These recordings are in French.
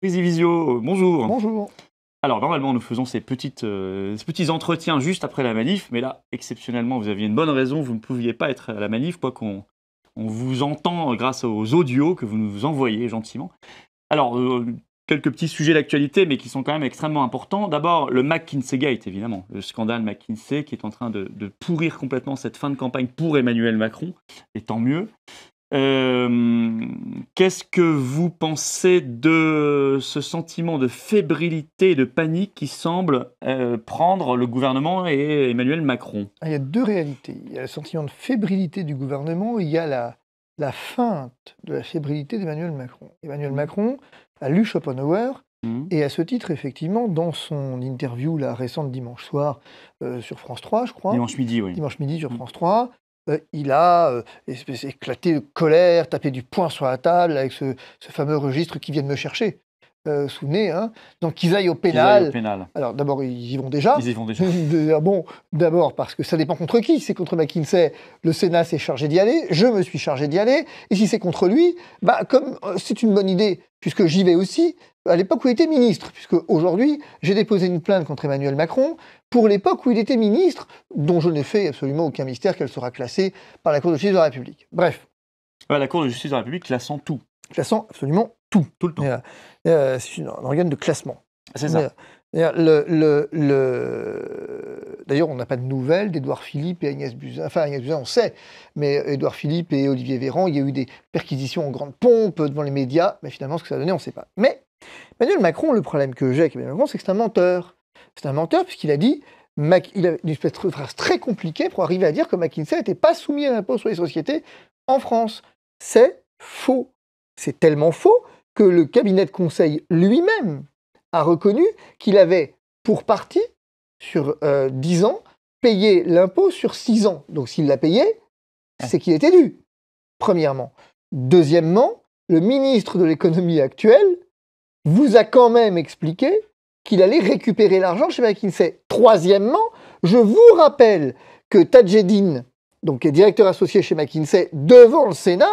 Visio, bonjour. Bonjour. Alors normalement nous faisons ces petits entretiens juste après la manif, mais là exceptionnellement vous aviez une bonne raison, vous ne pouviez pas être à la manif, quoi qu'on on vous entend grâce aux audios que vous nous envoyez gentiment. Alors quelques petits sujets d'actualité mais qui sont quand même extrêmement importants. D'abord le McKinsey Gate évidemment, le scandale McKinsey qui est en train de pourrir complètement cette fin de campagne pour Emmanuel Macron, et tant mieux. Qu'est-ce que vous pensez de ce sentiment de fébrilité et de panique qui semble prendre le gouvernement et Emmanuel Macron? Il y a deux réalités. Il y a le sentiment de fébrilité du gouvernement, il y a la feinte de la fébrilité d'Emmanuel Macron. Emmanuel Macron a lu Schopenhauer et à ce titre, effectivement, dans son interview la récente dimanche soir sur France 3, je crois. Dimanche midi, oui. Dimanche midi sur France 3. Il a éclaté de colère, tapé du poing sur la table avec ce fameux registre qui vient de me chercher. Souvenez, hein, donc qu'ils aillent au pénal. Alors d'abord, ils y vont déjà. Ils y vont déjà. Bon, d'abord parce que ça dépend contre qui. Si c'est contre McKinsey, le Sénat s'est chargé d'y aller, je me suis chargé d'y aller. Et si c'est contre lui, comme c'est une bonne idée, puisque j'y vais aussi, à l'époque où il était ministre, puisque aujourd'hui, j'ai déposé une plainte contre Emmanuel Macron pour l'époque où il était ministre, dont je n'ai fait absolument aucun mystère qu'elle sera classée par la Cour de justice de la République. Bref. La Cour de justice de la République classant tout. Classant absolument tout. Tout le temps. C'est un organe de classement. C'est ça. D'ailleurs, on n'a pas de nouvelles d'Édouard Philippe et Agnès Buzyn. Enfin, Agnès Buzyn, on sait, mais Édouard Philippe et Olivier Véran, il y a eu des perquisitions en grande pompe devant les médias, mais finalement, ce que ça a donné, on ne sait pas. Mais Emmanuel Macron, le problème que j'ai avec Emmanuel Macron, c'est que c'est un menteur. C'est un menteur puisqu'il a dit, il a une espèce de phrase très compliquée pour arriver à dire que McKinsey n'était pas soumis à l'impôt sur les sociétés en France. C'est faux. C'est tellement faux que le cabinet de conseil lui-même a reconnu qu'il avait, pour partie, sur 10 ans, payé l'impôt sur 6 ans. Donc s'il l'a payé, c'est qu'il était dû, premièrement. Deuxièmement, le ministre de l'économie actuel vous a quand même expliqué qu'il allait récupérer l'argent chez McKinsey. Troisièmement, je vous rappelle que Tadjedine, donc qui est directeur associé chez McKinsey, devant le Sénat,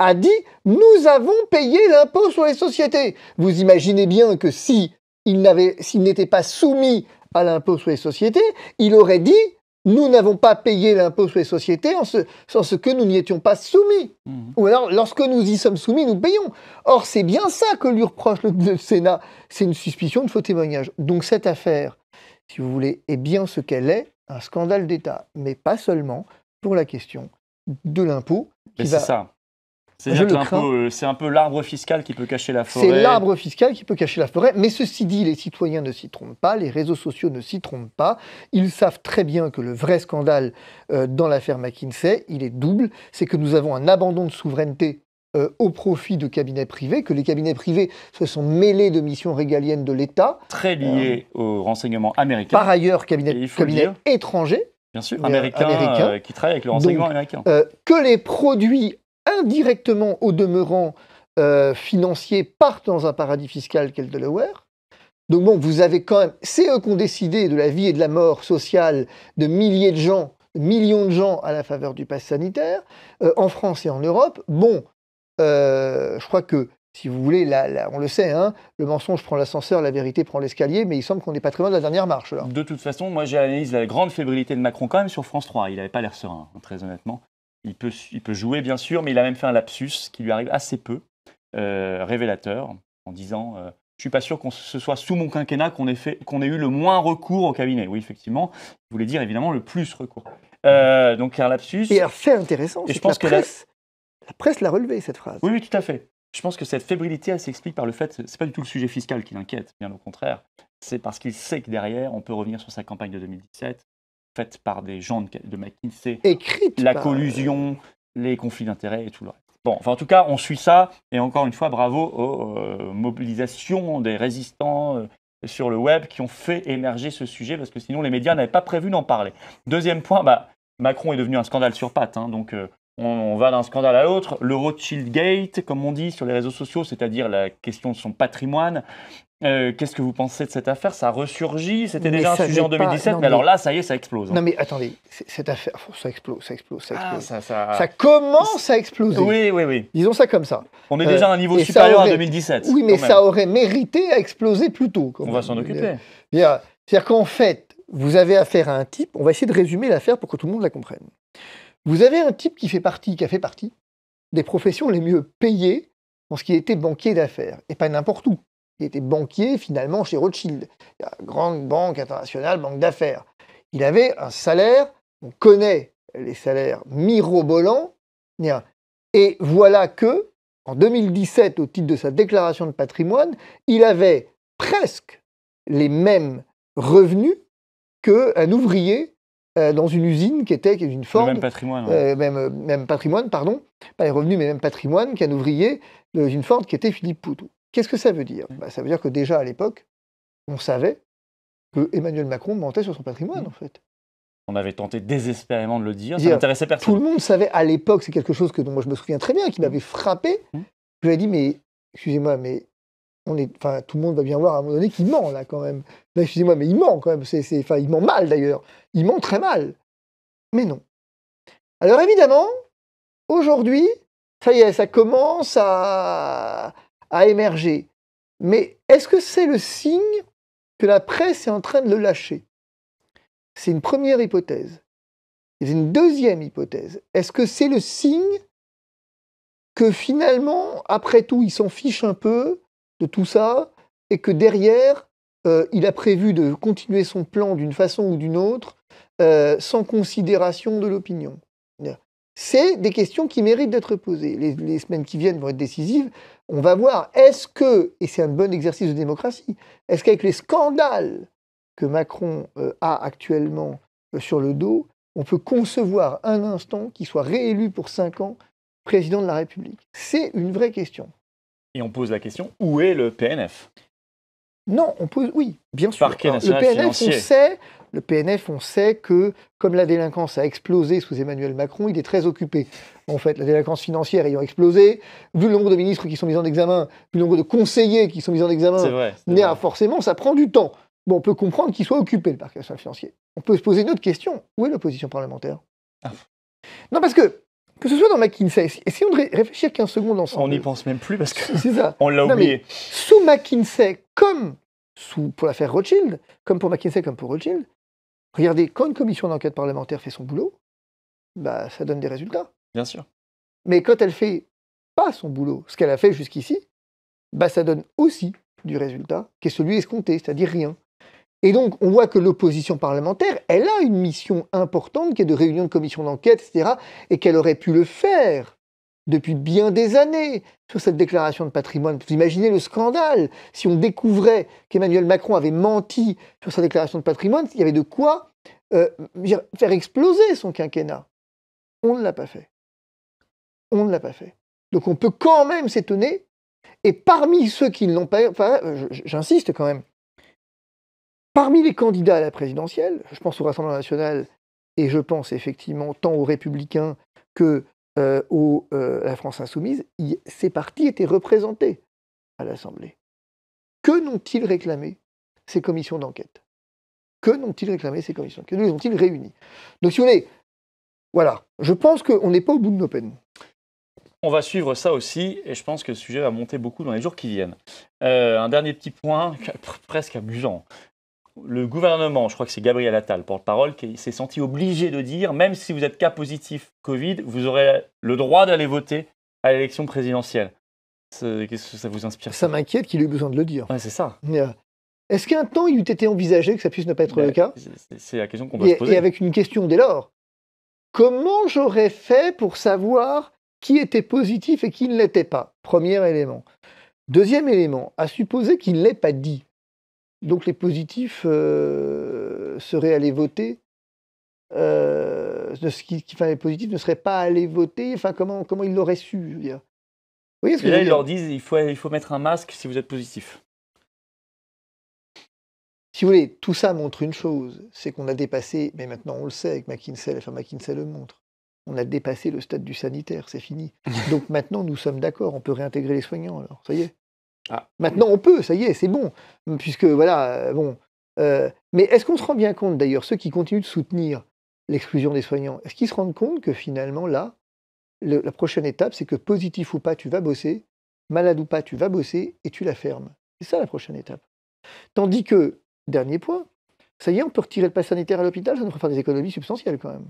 a dit « Nous avons payé l'impôt sur les sociétés ». Vous imaginez bien que s'il n'était pas soumis à l'impôt sur les sociétés, il aurait dit « Nous n'avons pas payé l'impôt sur les sociétés en ce que nous n'y étions pas soumis ». Ou alors, lorsque nous y sommes soumis, nous payons. Or, c'est bien ça que lui reproche le Sénat. C'est une suspicion de faux témoignage. Donc cette affaire, si vous voulez, est bien ce qu'elle est, un scandale d'État. Mais pas seulement pour la question de l'impôt. C'est ça. C'est-à-dire que l'impôt, c'est un peu l'arbre fiscal qui peut cacher la forêt. C'est l'arbre fiscal qui peut cacher la forêt. Mais ceci dit, les citoyens ne s'y trompent pas, les réseaux sociaux ne s'y trompent pas. Ils savent très bien que le vrai scandale dans l'affaire McKinsey, il est double. C'est que nous avons un abandon de souveraineté au profit de cabinets privés, que les cabinets privés se sont mêlés de missions régaliennes de l'État. Très liés au renseignement américain. Par ailleurs, cabinets étrangers. Bien sûr, américains qui travaillent avec le renseignement américain. Que les produits indirectement, au demeurant, financiers partent dans un paradis fiscal qu'est le Delaware. Donc bon, vous avez quand même... C'est eux qui ont décidé de la vie et de la mort sociale de milliers de gens, millions de gens à la faveur du pass sanitaire, en France et en Europe. Bon, je crois que, si vous voulez, on le sait, hein, le mensonge prend l'ascenseur, la vérité prend l'escalier, mais il semble qu'on n'est pas très loin de la dernière marche. Là. De toute façon, moi j'ai analysé la grande fébrilité de Macron quand même sur France 3. Il n'avait pas l'air serein, très honnêtement. Il peut jouer, bien sûr, mais il a même fait un lapsus qui lui arrive assez peu, révélateur, en disant je ne suis pas sûr que ce soit sous mon quinquennat qu'on ait eu le moins recours au cabinet. Oui, effectivement, il voulait dire évidemment le plus recours. Donc un lapsus. Et alors, fait intéressant, c'est que la presse l'a relevé, cette phrase. Oui, tout à fait. Je pense que cette fébrilité, elle s'explique par le fait, c'est pas du tout le sujet fiscal qui l'inquiète, bien au contraire. C'est parce qu'il sait que derrière, on peut revenir sur sa campagne de 2017, faite par des gens de McKinsey, la collusion, les conflits d'intérêts et tout le reste. Bon, enfin en tout cas, on suit ça, et encore une fois, bravo aux mobilisations des résistants sur le web qui ont fait émerger ce sujet, parce que sinon les médias n'avaient pas prévu d'en parler. Deuxième point, Macron est devenu un scandale sur pattes, hein, donc on va d'un scandale à l'autre. Le Rothschild Gate, comme on dit sur les réseaux sociaux, c'est-à-dire la question de son patrimoine. Qu'est-ce que vous pensez de cette affaire? Ça ressurgit? C'était Mais déjà un ça sujet en n'est pas- 2017, non, mais alors mais- là, ça y est, ça explose. Non mais attendez, cette affaire, ça explose, ça explose, ça Ah, explose. ça... Ça commence à exploser. Oui, oui, oui. Disons ça comme ça. On est déjà à un niveau et ça supérieur à aurait- 2017. Oui, mais quand même. ça aurait mérité à exploser plus tôt. quand On même. va s'en occuper. C'est-à-dire qu'en fait, vous avez affaire à un type, on va essayer de résumer l'affaire pour que tout le monde la comprenne. Vous avez un type qui a fait partie des professions les mieux payées en ce qui était banquier d'affaires, et pas n'importe où. Il était banquier finalement chez Rothschild, grande banque internationale, banque d'affaires. Il avait un salaire, on connaît les salaires mirobolants, et voilà que, en 2017, au titre de sa déclaration de patrimoine, il avait presque les mêmes revenus qu'un ouvrier dans une usine qui était une Ford. Le même patrimoine. Ouais. Même patrimoine, pardon. Pas les revenus, mais même patrimoine qu'un ouvrier d'une Ford qui était Philippe Poutou. Qu'est-ce que ça veut dire? Ça veut dire que déjà à l'époque, on savait que Emmanuel Macron mentait sur son patrimoine, en fait. On avait tenté désespérément de le dire, ça Dire, n'intéressait Tout personne. le monde savait à l'époque, c'est quelque chose dont moi je me souviens très bien, qui m'avait frappé. Je lui ai dit, mais excusez-moi, mais tout le monde va bien voir à un moment donné qu'il ment, là, quand même. Là, excusez-moi, mais il ment, quand même. Il ment mal, d'ailleurs. Il ment très mal. Mais non. Alors, évidemment, aujourd'hui, ça y est, ça commence à émerger. Mais est-ce que c'est le signe que la presse est en train de le lâcher? C'est une première hypothèse. Et une deuxième hypothèse. Est-ce que c'est le signe que finalement, après tout, il s'en fiche un peu de tout ça et que derrière, il a prévu de continuer son plan d'une façon ou d'une autre sans considération de l'opinion? C'est des questions qui méritent d'être posées. Les semaines qui viennent vont être décisives. On va voir, est-ce que, et c'est un bon exercice de démocratie, est-ce qu'avec les scandales que Macron a actuellement sur le dos, on peut concevoir un instant qu'il soit réélu pour 5 ans président de la République? C'est une vraie question. Et on pose la question, où est le PNF? Non, on pose, oui, bien sûr. Parquet Alors, national financier. Le PNF, on sait que, comme la délinquance a explosé sous Emmanuel Macron, il est très occupé. En fait, la délinquance financière ayant explosé, vu le nombre de ministres qui sont mis en examen, vu le nombre de conseillers qui sont mis en examen, C'est vrai. forcément, ça prend du temps. Bon, on peut comprendre qu'il soit occupé, le parquet national financier. On peut se poser une autre question. Où est l'opposition parlementaire? Non, parce que ce soit dans McKinsey, essayons de réfléchir 15 secondes ensemble. On n'y pense même plus parce C'est ça. qu'on l'a oublié. Sous McKinsey, comme pour l'affaire Rothschild, comme pour McKinsey, comme pour Rothschild, regardez, quand une commission d'enquête parlementaire fait son boulot, ça donne des résultats. Bien sûr. Mais quand elle fait pas son boulot, ce qu'elle a fait jusqu'ici, ça donne aussi du résultat, qui est celui escompté, c'est-à-dire rien. Et donc, on voit que l'opposition parlementaire, elle a une mission importante, qui est de réunion de commission d'enquête, etc., et qu'elle aurait pu le faire depuis bien des années sur cette déclaration de patrimoine. Vous imaginez le scandale si on découvrait qu'Emmanuel Macron avait menti sur sa déclaration de patrimoine, il y avait de quoi faire exploser son quinquennat. On ne l'a pas fait. On ne l'a pas fait. Donc on peut quand même s'étonner, et parmi ceux qui ne l'ont pas... j'insiste quand même, parmi les candidats à la présidentielle, je pense au Rassemblement national, et je pense effectivement tant aux Républicains que la France insoumise, ces partis étaient représentés à l'Assemblée. Que n'ont-ils réclamé ces commissions d'enquête? Que n'ont-ils réclamé ces commissions d'enquête? Que les ont-ils réunis? Donc si vous voulez, voilà, je pense qu'on n'est pas au bout de nos peines. On va suivre ça aussi, et je pense que le sujet va monter beaucoup dans les jours qui viennent. Un dernier petit point, presque amusant. Le gouvernement, je crois que c'est Gabriel Attal, porte-parole, qui s'est senti obligé de dire, même si vous êtes cas positif Covid, vous aurez le droit d'aller voter à l'élection présidentielle. Qu'est-ce que ça vous inspire? Ça m'inquiète qu'il ait eu besoin de le dire. Ouais, c'est ça. Est-ce qu'un temps, il eût été envisagé que ça puisse ne pas être le cas? C'est la question qu'on doit se poser. Et avec une question dès lors. Comment j'aurais fait pour savoir qui était positif et qui ne l'était pas? Premier élément. Deuxième élément, à supposer qu'il ne l'ait pas dit. Donc les positifs seraient allés voter. Les positifs ne seraient pas allés voter. Enfin, comment ils l'auraient su, je veux dire. Vous voyez ce que Et je là, veux ils dire? leur disent il faut mettre un masque si vous êtes positif. Si vous voulez, tout ça montre une chose, c'est qu'on a dépassé, mais maintenant on le sait avec McKinsey, l'affaire McKinsey le montre, On a dépassé le stade du sanitaire, c'est fini. Donc maintenant, nous sommes d'accord, on peut réintégrer les soignants, alors, ça y est. Ah. Maintenant, on peut, ça y est, c'est bon. Puisque, voilà, bon. Mais est-ce qu'on se rend bien compte, d'ailleurs, ceux qui continuent de soutenir l'exclusion des soignants, est-ce qu'ils se rendent compte que finalement, là, la prochaine étape, c'est que positif ou pas, tu vas bosser, malade ou pas, tu vas bosser, et tu la fermes. C'est ça la prochaine étape. Tandis que, dernier point, ça y est, on peut retirer le pass sanitaire à l'hôpital, ça nous fera faire des économies substantielles quand même.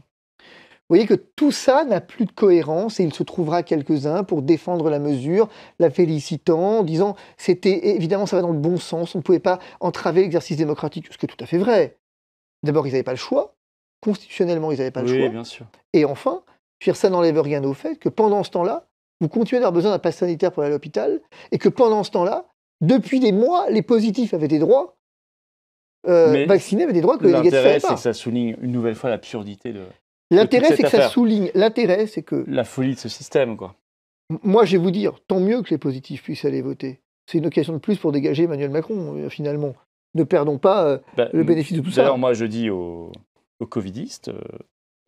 Vous voyez que tout ça n'a plus de cohérence et il se trouvera quelques-uns pour défendre la mesure, la félicitant, en disant c'était évidemment ça va dans le bon sens, on ne pouvait pas entraver l'exercice démocratique, ce qui est tout à fait vrai. D'abord, ils n'avaient pas le choix, constitutionnellement, ils n'avaient pas le choix. Bien sûr. Et enfin, ça n'enlève rien au fait que pendant ce temps-là, vous continuez d'avoir besoin d'un pass sanitaire pour aller à l'hôpital et que pendant ce temps-là, depuis des mois, les positifs avaient des droits, vaccinés avaient des droits que les négatifs n'avaient pas. L'intérêt, c'est que ça souligne une nouvelle fois l'absurdité de... L'intérêt, c'est que ça souligne. L'intérêt, c'est que... La folie de ce système, quoi. Moi, je vais vous dire, tant mieux que les positifs puissent aller voter. C'est une occasion de plus pour dégager Emmanuel Macron, finalement. Ne perdons pas le bénéfice de tout ça. D'ailleurs, moi, je dis aux covidistes,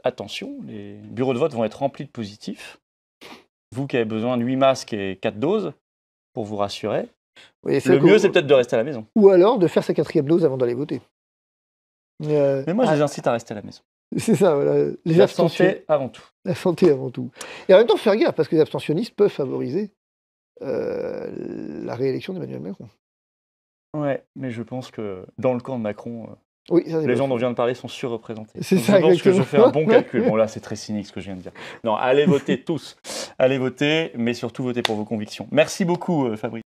attention, les bureaux de vote vont être remplis de positifs. Vous qui avez besoin de 8 masques et 4 doses, pour vous rassurer, le mieux, c'est peut-être de rester à la maison. Ou alors de faire sa 4e dose avant d'aller voter. Mais moi, je les incite à rester à la maison. C'est ça, voilà. La santé avant tout. La santé avant tout. Et en même temps, faire gaffe, parce que les abstentionnistes peuvent favoriser la réélection d'Emmanuel Macron. Ouais, mais je pense que dans le camp de Macron, oui, ça, les gens dont on vient de parler sont surreprésentés. C'est ça, je pense que je fais un bon calcul. Bon, là, c'est très cynique ce que je viens de dire. Non, allez voter tous. Allez voter, mais surtout voter pour vos convictions. Merci beaucoup, Fabrice.